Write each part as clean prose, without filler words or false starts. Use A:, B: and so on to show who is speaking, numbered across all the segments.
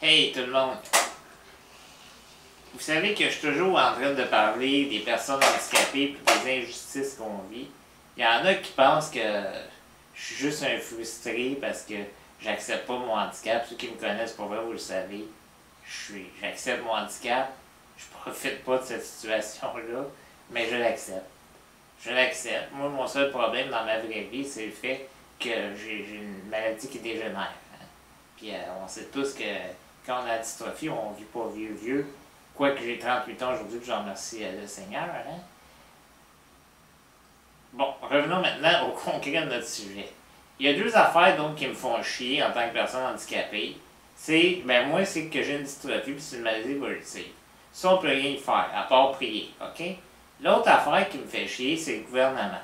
A: Hey tout le monde! Vous savez que je suis toujours en train de parler des personnes handicapées et des injustices qu'on vit. Il y en a qui pensent que je suis juste un frustré parce que j'accepte pas mon handicap. Ceux qui me connaissent pour vrai, vous le savez. J'accepte mon handicap. Je profite pas de cette situation-là, mais je l'accepte. Je l'accepte. Moi, mon seul problème dans ma vraie vie, c'est le fait que j'ai une maladie qui dégénère. Puis on sait tous que quand on a la dystrophie, on ne vit pas vieux. Quoique j'ai 38 ans aujourd'hui, puis j'en remercie le Seigneur. Hein? Bon, revenons maintenant au concret de notre sujet. Il y a deux affaires donc qui me font chier en tant que personne handicapée. Moi, c'est que j'ai une dystrophie, puis c'est une maladie évolutive. Ça, on peut rien y faire, à part prier, OK? L'autre affaire qui me fait chier, c'est le gouvernement.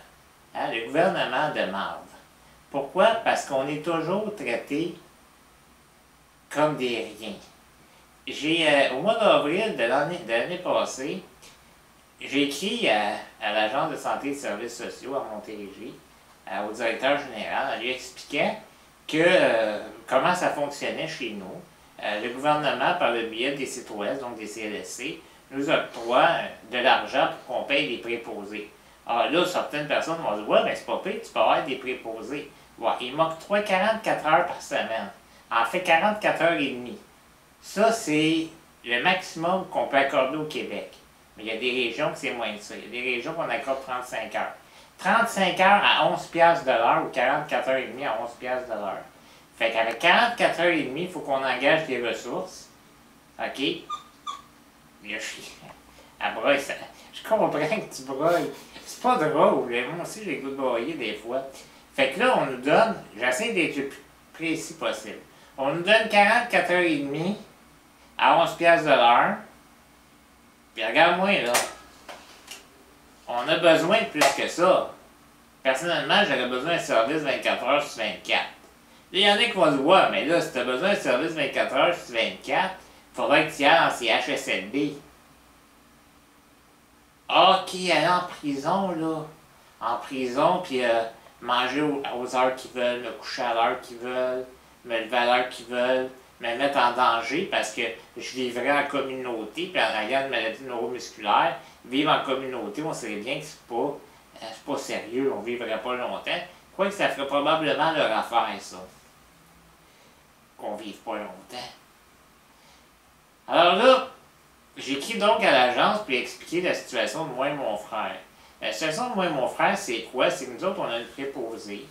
A: Hein? Le gouvernement de marde. Pourquoi? Parce qu'on est toujours traité comme des riens. Au mois d'avril de l'année passée, j'ai écrit à l'agence de santé et de services sociaux à Montérégie, au directeur général, en lui expliquant comment ça fonctionnait chez nous. Le gouvernement, par le biais des CTOS, donc des CLSC, nous octroie de l'argent pour qu'on paye des préposés. Alors là, certaines personnes vont dire « Ouais, mais c'est pas pire, tu peux avoir des préposés. » Ouais, il m'octroie 44 heures par semaine. En fait, 44 heures et demie. Ça, c'est le maximum qu'on peut accorder au Québec. Mais il y a des régions que c'est moins de ça. Il y a des régions qu'on accorde 35 heures. 35 heures à 11$ de l'heure ou 44 heures et demie à 11$ de l'heure. Fait qu'avec 44 heures et demie, il faut qu'on engage des ressources. OK? Là, je comprends que tu broyes. C'est pas drôle. Moi aussi, j'ai le goût de broyer des fois. Fait que là, on nous donne, j'essaie d'être le plus précis possible. On nous donne 44 heures et demie à 11$ de l'heure. Puis regarde-moi là. On a besoin de plus que ça. Personnellement, j'aurais besoin d'un service 24 heures sur 24. Là, il y en a qui vont dire, ouais, mais là, si tu as besoin d'un service 24 heures sur 24, il faudrait que tu y ailles en CHSLD. OK, aller en prison, là. En prison, puis manger aux heures qu'ils veulent, me coucher à l'heure qu'ils veulent, me lever à l'heure qu'ils veulent, me mettre en danger parce que je vivrais en communauté, puis en ayant une maladie neuromusculaire, vivre en communauté, on sait bien que c'est pas sérieux, on ne vivrait pas longtemps. Quoique ça ferait probablement leur affaire, ça. Qu'on vive pas longtemps. Alors là, j'écris donc à l'agence pour expliquer la situation de moi et mon frère. La situation de moi et mon frère, c'est quoi? C'est que nous autres, on a une préposée.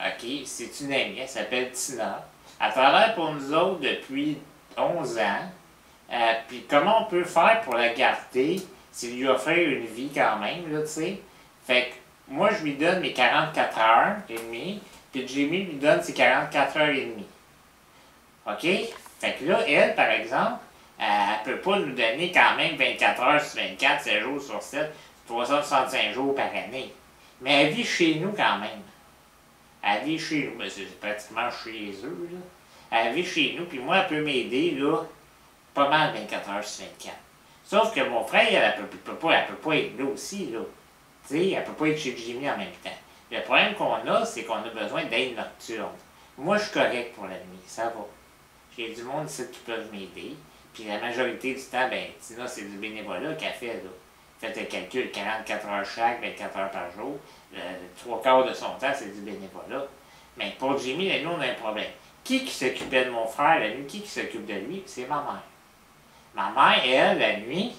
A: OK? C'est une amie, elle s'appelle Tina. Elle travaille pour nous autres depuis 11 ans. Puis comment on peut faire pour la garder? C'est lui offrir une vie quand même, là, tu sais. Fait que moi, je lui donne mes 44 heures et demie, puis Jamie lui donne ses 44 heures et demie. OK? Fait que là, elle, par exemple, elle peut pas nous donner quand même 24 heures sur 24, 7 jours sur 7, 365 jours par année. Mais elle vit chez nous quand même. Elle vit chez nous, mais c'est pratiquement chez eux, là. Elle vit chez nous, puis moi, elle peut m'aider, là, pas mal 24 heures sur 24. Sauf que mon frère, elle peut pas être là aussi, là. Tu sais, elle peut pas être chez Jimmy en même temps. Le problème qu'on a, c'est qu'on a besoin d'aide nocturne. Moi, je suis correct pour la nuit, ça va. J'ai du monde ici qui peuvent m'aider. Puis la majorité du temps, ben, Tina, c'est du bénévolat qu'elle fait, là. Faites le calcul, 44 heures chaque, 24 heures par jour. Le 3/4 de son temps, c'est du bénévolat. Mais pour Jimmy, la nuit, on a un problème. Qui s'occupait de mon frère la nuit? Qui s'occupe de lui? C'est ma mère. Ma mère, elle, la nuit,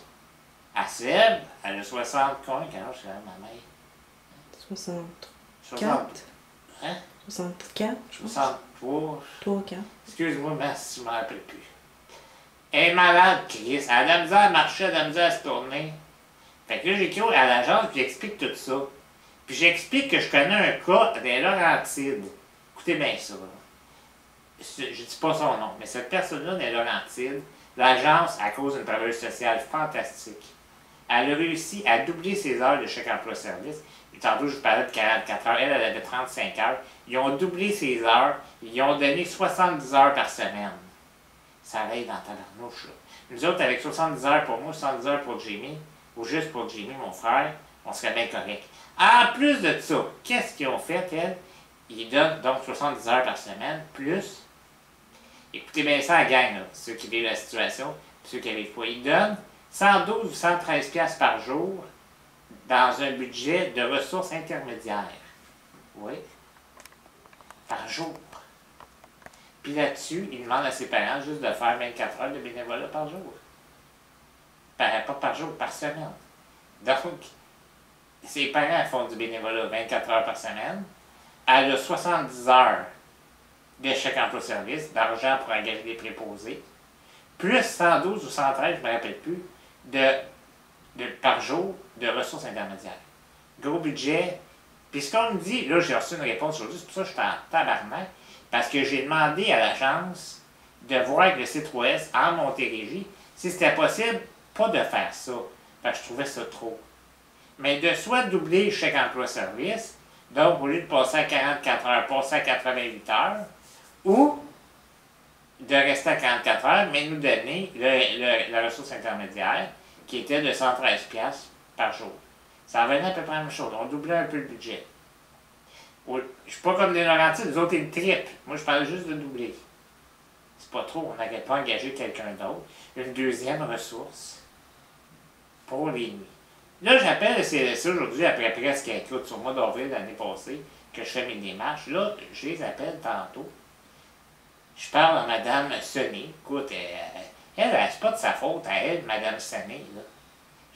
A: à Seb, elle a 60... Combien quel âge c'est ma mère?
B: 64.
A: Hein?
B: 64, je pense.
A: 63.
B: 3, 4.
A: Excuse-moi, mais je ne m'en rappelle plus. Elle est malade, Chris. Elle a de la misère à marcher, elle a de la misère à se tourner. Fait que là, j'écris à l'agence, puis j'explique tout ça. Puis j'explique que je connais un cas des Laurentides. Écoutez bien ça, là. Je ne dis pas son nom, mais cette personne-là des Laurentides, l'agence, à cause d'une travailleuse sociale fantastique, elle a réussi à doubler ses heures de chèque emploi-service. Tantôt, je vous parlais de 44 heures. Elle avait 35 heures. Ils ont doublé ses heures. Ils ont donné 70 heures par semaine. Ça aide dans ta barnouche, là. Nous autres, avec 70 heures pour moi, 70 heures pour Jamie, ou juste pour Jamie, mon frère, on serait bien correct. En plus de ça, qu'est-ce qu'ils ont fait, elles? Ils donnent donc 70 heures par semaine, plus Écoutez bien ça à la gang, là, ceux qui vivent la situation, ceux qui n'arrivent pas. Ils donnent 112 ou 113 piastres par jour dans un budget de ressources intermédiaires. Oui. Par jour. Puis là-dessus, ils demandent à ses parents juste de faire 24 heures de bénévolat par jour. Pas par jour, par semaine. Donc, ses parents font du bénévolat 24 heures par semaine. Elle a 70 heures de chèque emploi-service, d'argent pour engager des préposés, plus 112 ou 113, je ne me rappelle plus, par jour de ressources intermédiaires. Gros budget. Puis ce qu'on me dit, là j'ai reçu une réponse aujourd'hui, c'est pour ça que je suis en tabarnak, parce que j'ai demandé à l'agence de voir avec le C3S en Montérégie si c'était possible, pas de faire ça, parce que je trouvais ça trop. Mais de soit doubler le chèque emploi-service, donc au lieu de passer à 44 heures, passer à 88 heures, ou de rester à 44 heures, mais nous donner la ressource intermédiaire, qui était de 113 piastres par jour. Ça revenait à peu près la même chose. On doublait un peu le budget. Je ne suis pas comme des Laurentides, les autres, ils triplent. Moi, je parlais juste de doubler. C'est pas trop, on n'avait pas engagé quelqu'un d'autre. Une deuxième ressource pour les nuits. Là, j'appelle le CLSC aujourd'hui, après presque, écoute, sur le mois d'avril l'année passée, que je fais mes démarches. Là, je les appelle tantôt. Je parle à Mme Sonny. Écoute, elle, c'est pas de sa faute à elle, Mme Sonny, là.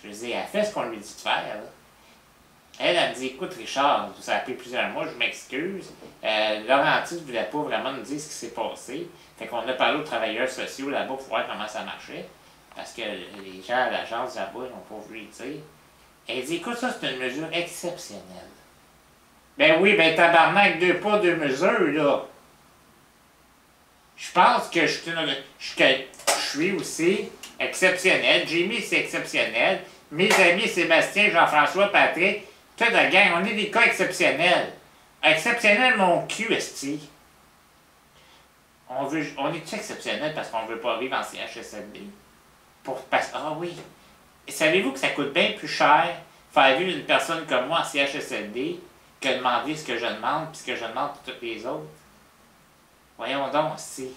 A: Je lui dis, elle fait ce qu'on lui dit de faire, là. Elle me dit, écoute, Richard, ça a pris plusieurs mois, je m'excuse. Laurentide ne voulait pas vraiment nous dire ce qui s'est passé. Fait qu'on a parlé aux travailleurs sociaux là-bas pour voir comment ça marchait. Parce que les gens à l'agence là-bas, ils n'ont pas voulu le dire. Elle dit, écoute, ça, c'est une mesure exceptionnelle. Ben oui, ben tabarnak, 2 pas, 2 mesures, là. Je pense que je suis aussi exceptionnel. Jimmy, c'est exceptionnel. Mes amis Sébastien, Jean-François, Patrick, toute la gang, on est des cas exceptionnels. Exceptionnel, mon cul, esti. On est-tu exceptionnel parce qu'on veut pas vivre en CHSLD? Ah oui. Savez-vous que ça coûte bien plus cher faire vivre une personne comme moi en CHSLD que demander ce que je demande puis ce que je demande pour toutes les autres? Voyons donc, si.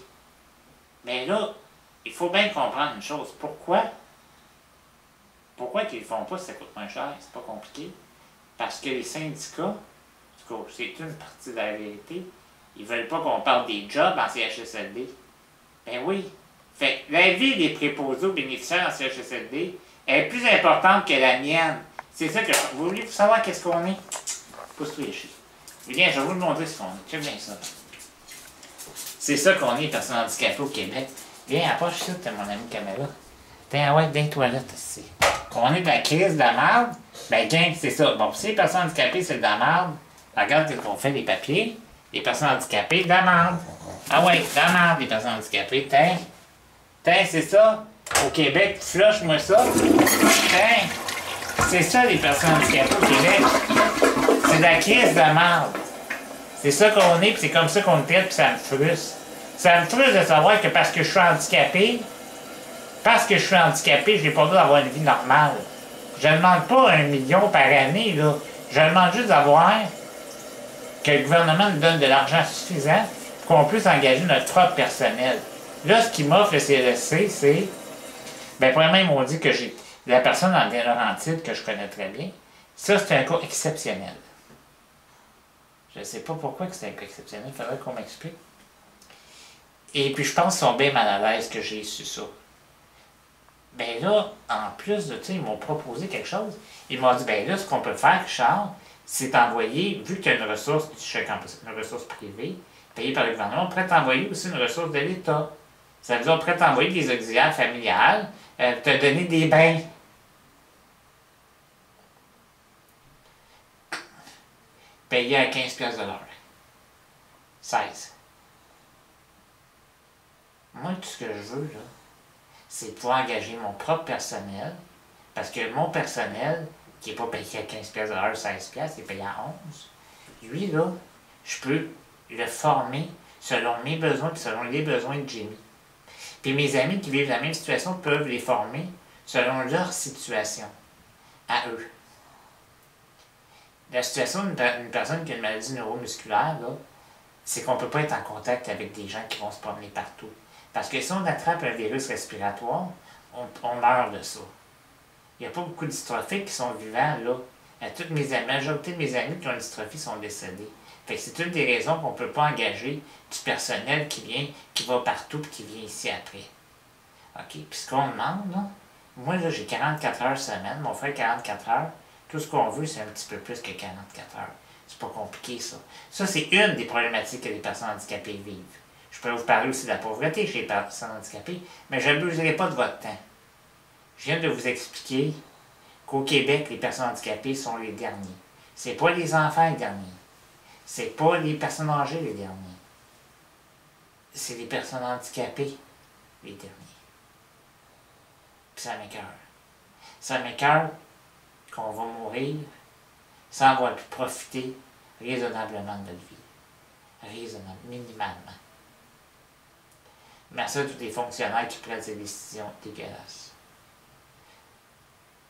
A: Mais là, il faut bien comprendre une chose. Pourquoi qu'ils ne le font pas si ça coûte moins cher? C'est pas compliqué. Parce que les syndicats, en tout cas, c'est une partie de la vérité, ils ne veulent pas qu'on parle des jobs en CHSLD. Ben oui. Fait que la vie des préposés aux bénéficiaires en CHSLD est plus importante que la mienne. C'est ça que... Vous voulez savoir qu'est-ce qu'on est? Pousse-toi les chiens. Viens, je vais vous le montrer ce qu'on est. Check bien ça. C'est ça qu'on est, personnes handicapées au Québec. Viens, approche ça, t'es mon ami caméra. Tiens, ouais, dans les toilettes ici. On est dans la crise de la merde. Ben, gang, c'est ça. Bon, si les personnes handicapées, c'est de la merde, regarde qu'on fait les papiers. Les personnes handicapées, de la merde. Ah ouais, de la merde, les personnes handicapées. Tiens, c'est ça. Au Québec, flush-moi ça. Tiens, c'est ça, les personnes handicapées au Québec. C'est de la crise de la merde. C'est ça qu'on est, puis c'est comme ça qu'on le traite, puis ça me frustre. Ça me frustre de savoir que parce que je suis handicapé, j'ai pas le droit d'avoir une vie normale. Je ne demande pas 1 million par année, là. Je demande juste d'avoir que le gouvernement nous donne de l'argent suffisant pour qu'on puisse engager notre propre personnel. Là, ce qui m'offre le CLSC, c'est... Ben, premièrement, ils m'ont dit que j'ai... La personne dans les Laurentides, que je connais très bien, ça, c'est un cas exceptionnel. Je ne sais pas pourquoi c'est un cas exceptionnel, il faudrait qu'on m'explique. Et puis, je pense qu'ils sont bien mal à l'aise que j'ai su ça. Ben là, en plus de ça, ils m'ont proposé quelque chose. Ils m'ont dit, ben là, ce qu'on peut faire, Richard, c'est t'envoyer, vu qu'il y a une ressource, une ressource privée, payée par le gouvernement, on pourrait t'envoyer aussi une ressource de l'État. Ça veut dire qu'on pourrait t'envoyer des auxiliaires familiales, te donner des bains. Payé à 15$ de l'heure. 16. Moi, tout ce que je veux, là, c'est pouvoir engager mon propre personnel, parce que mon personnel, qui n'est pas payé à 15$ de l'heure, 16$, il est payé à 11. Lui, là, je peux le former selon mes besoins et selon les besoins de Jimmy. Puis mes amis qui vivent la même situation peuvent les former selon leur situation, à eux. La situation d'une personne qui a une maladie neuromusculaire, là, c'est qu'on ne peut pas être en contact avec des gens qui vont se promener partout. Parce que si on attrape un virus respiratoire, on meurt de ça. Il n'y a pas beaucoup de dystrophiques qui sont vivants, là. La majorité de mes amis qui ont une dystrophie sont décédés. Fait que c'est une des raisons qu'on ne peut pas engager du personnel qui va partout et qui vient ici après. OK? Puis ce qu'on demande, là, moi, là, j'ai 44 heures semaine, mon frère 44 heures. Tout ce qu'on veut, c'est un petit peu plus que 44 heures. C'est pas compliqué, ça. Ça, c'est une des problématiques que les personnes handicapées vivent. Je pourrais vous parler aussi de la pauvreté chez les personnes handicapées, mais je n'abuserai pas de votre temps. Je viens de vous expliquer qu'au Québec, les personnes handicapées sont les derniers. C'est pas les enfants les derniers. C'est pas les personnes âgées les derniers. C'est les personnes handicapées les derniers. Puis ça m'écoeure. Ça m'écoeure qu'on va mourir sans avoir pu profiter raisonnablement de notre vie. Raisonnablement, minimalement. Merci à tous les fonctionnaires qui prennent ces décisions dégueulasses.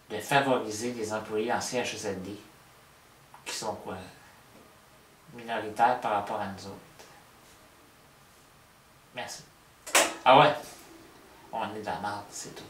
A: De favoriser les employés en CHSLD, qui sont quoi? Minoritaires par rapport à nous autres. Merci. Ah ouais, on est dans la merde, c'est tout.